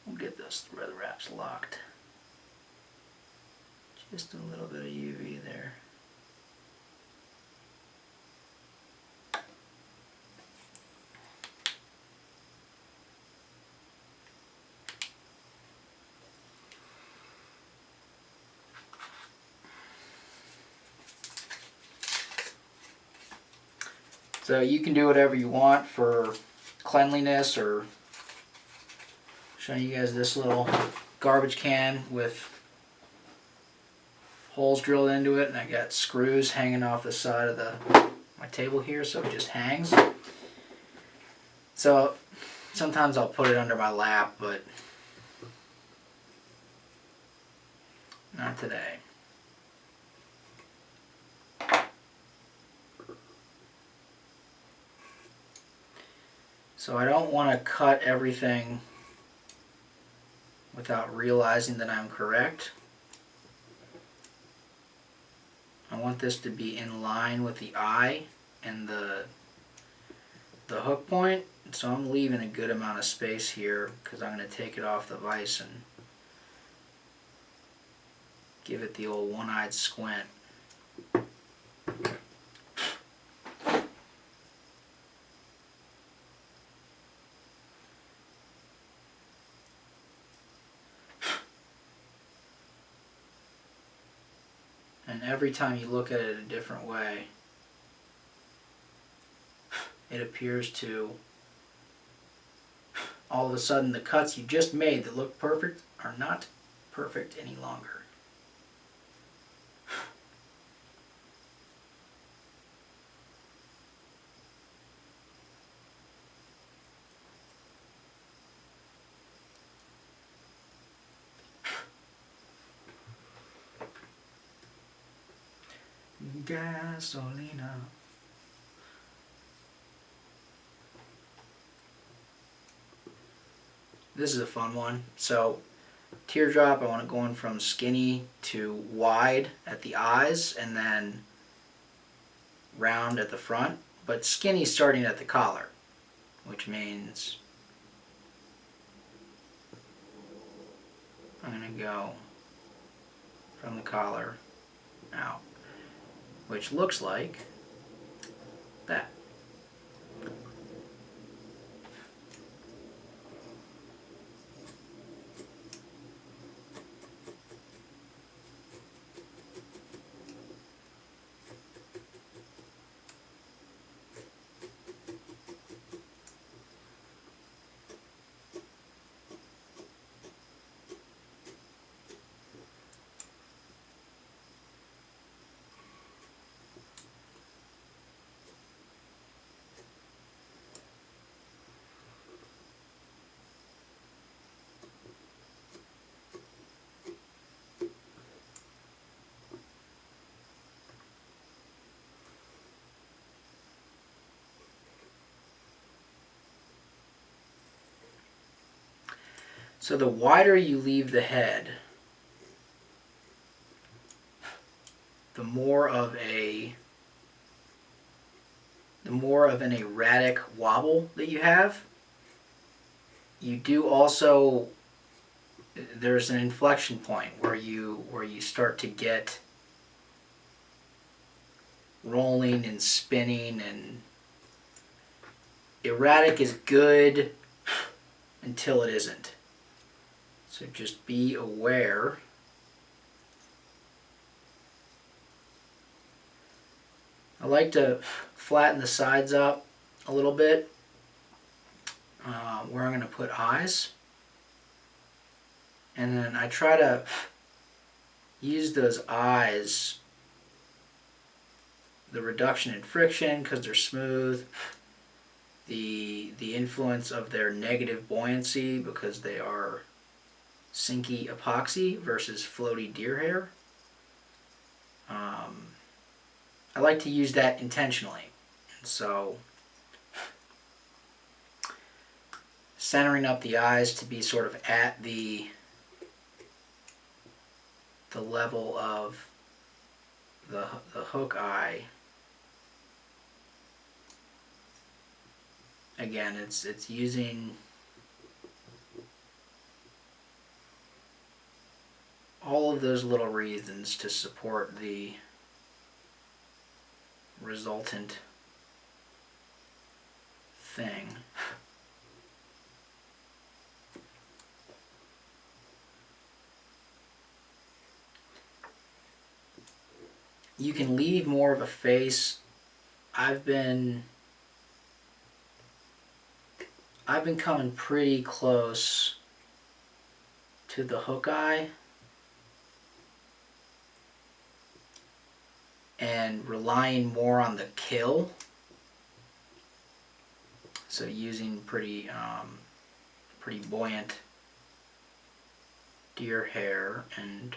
We'll get those thread wraps locked. Just a little bit of UV there. So you can do whatever you want for cleanliness, or showing you guys this little garbage can with holes drilled into it, and I got screws hanging off the side of my table here, so it just hangs. So sometimes I'll put it under my lap, but not today. So I don't want to cut everything without realizing that I'm correct. I want this to be in line with the eye and the hook point, so I'm leaving a good amount of space here because I'm going to take it off the vise and give it the old one-eyed squint. And every time you look at it a different way, it appears to, all of a sudden, the cuts you just made that look perfect are not perfect any longer. Gasolina. This is a fun one. So, teardrop, I want it going from skinny to wide at the eyes and then round at the front, but skinny starting at the collar, which means I'm going to go from the collar out, which looks like that. So the wider you leave the head, the more of an erratic wobble that you have. You do also, there's an inflection point where you start to get rolling and spinning, and erratic is good until it isn't. So just be aware. I like to flatten the sides up a little bit where I'm going to put eyes. And then I try to use those eyes, the reduction in friction because they're smooth, the influence of their negative buoyancy because they are sinky epoxy versus floaty deer hair. I like to use that intentionally. So centering up the eyes to be sort of at the level of the hook eye. Again, it's using all of those little reasons to support the resultant thing. You can leave more of a face. I've been coming pretty close to the hook eye and relying more on the kill. So using pretty buoyant deer hair, and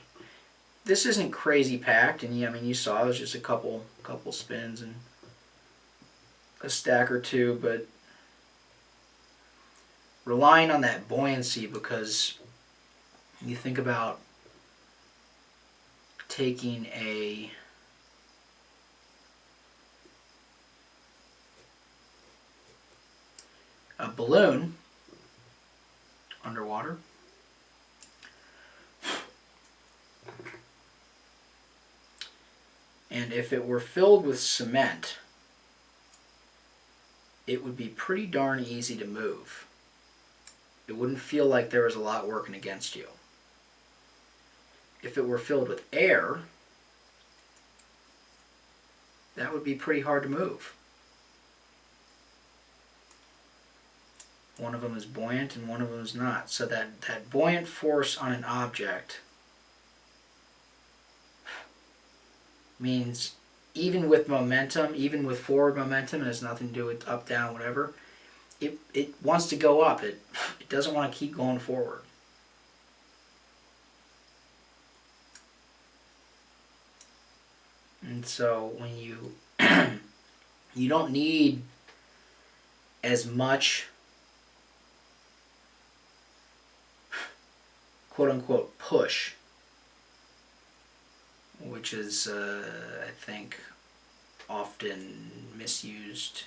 this isn't crazy packed. And I mean, you saw it was just a couple spins and a stack or two, but relying on that buoyancy, because you think about taking a balloon underwater, and if it were filled with cement, it would be pretty darn easy to move. It wouldn't feel like there was a lot working against you. If it were filled with air, that would be pretty hard to move. One of them is buoyant and one of them is not. So that buoyant force on an object means even with momentum, even with forward momentum, it has nothing to do with up, down, whatever, it wants to go up. It doesn't want to keep going forward. And so when you don't need as much quote-unquote push, which is, I think, often misused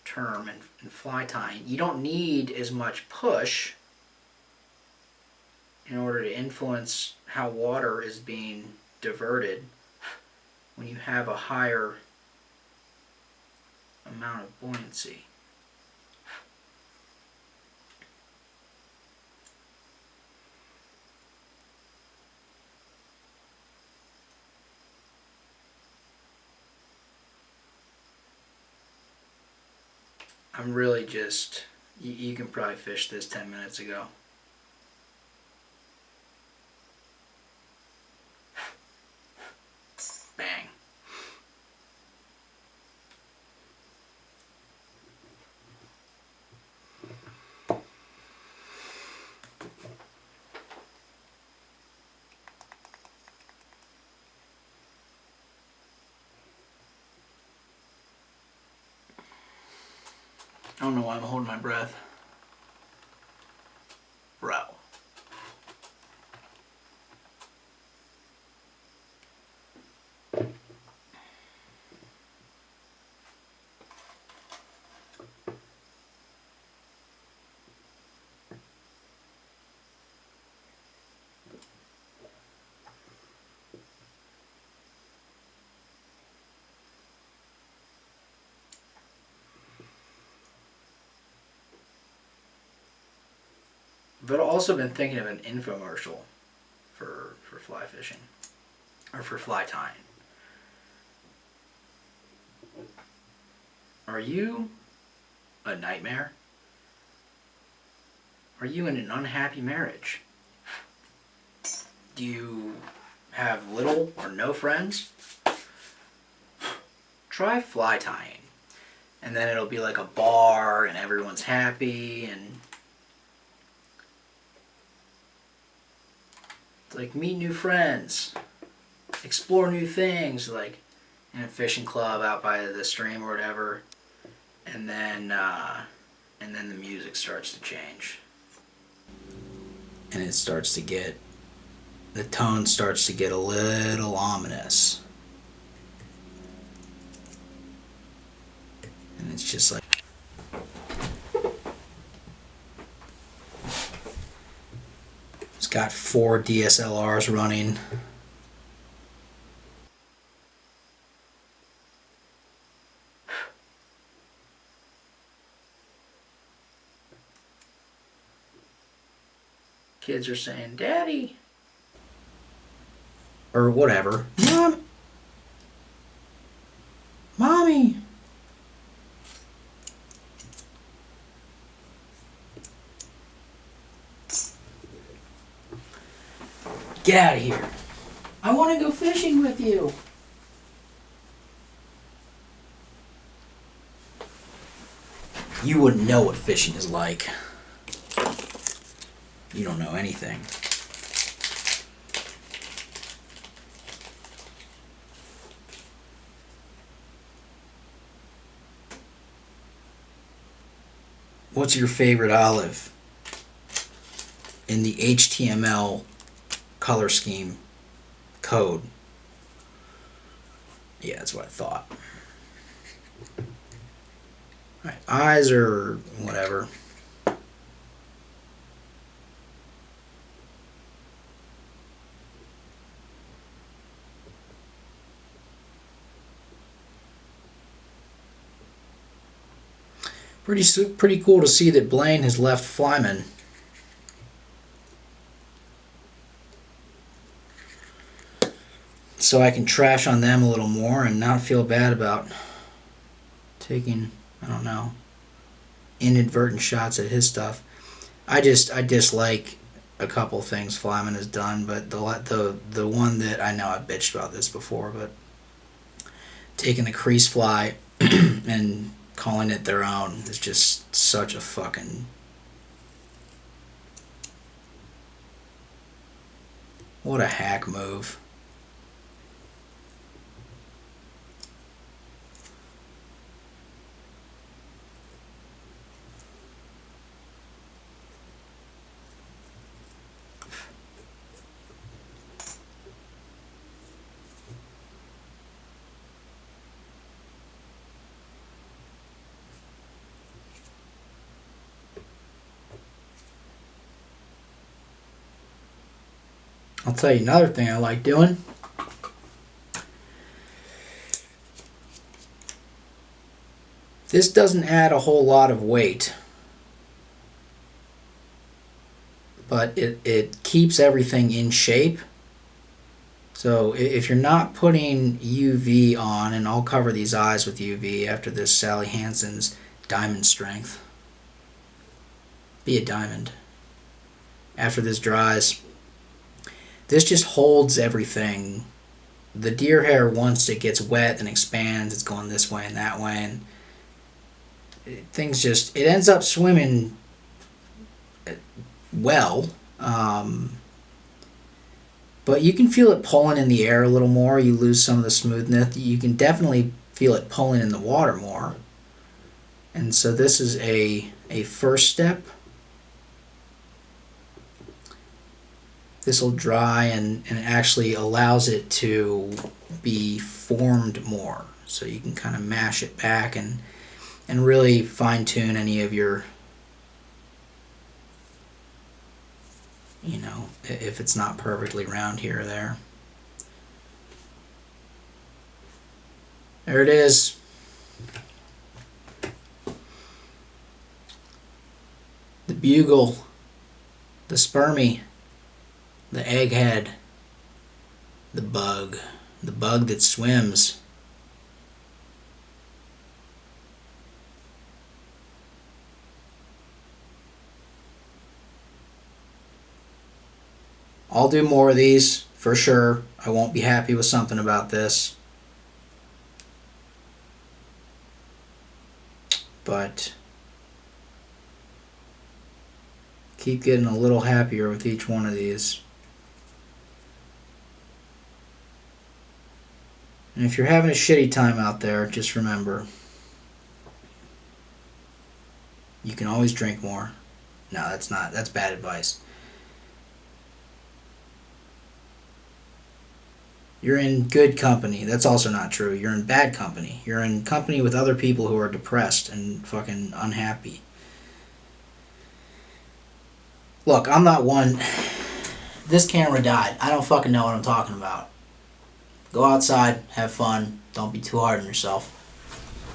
term in fly tying. You don't need as much push in order to influence how water is being diverted when you have a higher amount of buoyancy. I'm really just, you can probably fish this 10 minutes ago. Bang. I don't know why I'm holding my breath. But I've also been thinking of an infomercial for fly fishing. Or for fly tying. Are you a nightmare? Are you in an unhappy marriage? Do you have little or no friends? Try fly tying. And then it'll be like a bar and everyone's happy and like meet new friends, explore new things, like in a fishing club out by the stream or whatever, and then the music starts to change, and the tone starts to get a little ominous, and it's just like. It's got 4 DSLRs running. Kids are saying, "Daddy," or whatever. "Mom, Mommy." "Get out of here. I want to go fishing with you." You wouldn't know what fishing is like. You don't know anything. What's your favorite olive in the HTML color scheme code? Yeah, that's what I thought. All right, eyes or whatever. Pretty cool to see that Blaine has left Flyman. So I can trash on them a little more and not feel bad about taking, I don't know, inadvertent shots at his stuff. I dislike a couple things Flyman has done, but the one that I know I've bitched about this before, but taking the crease fly and calling it their own is just such a fucking... What a hack move. I'll tell you another thing I like doing. This doesn't add a whole lot of weight, but it keeps everything in shape. So if you're not putting UV on, and I'll cover these eyes with UV after this Sally Hansen's Diamond Strength. Be a diamond. After this dries. This just holds everything. The deer hair, once it gets wet and expands, it's going this way and that way, and things just, it ends up swimming well, but you can feel it pulling in the air a little more. You lose some of the smoothness. You can definitely feel it pulling in the water more, and so this is a first step. This will dry and it actually allows it to be formed more. So you can kind of mash it back and really fine tune any of your, you know, if it's not perfectly round here or there. There it is. The bugle, The spermie, the egghead, the bug that swims. I'll do more of these for sure. I won't be happy with something about this. But keep getting a little happier with each one of these. And if you're having a shitty time out there, just remember, you can always drink more. No, that's bad advice. You're in good company. That's also not true. You're in bad company. You're in company with other people who are depressed and fucking unhappy. Look, I'm not one. This camera died. I don't fucking know what I'm talking about. Go outside, have fun. Don't be too hard on yourself.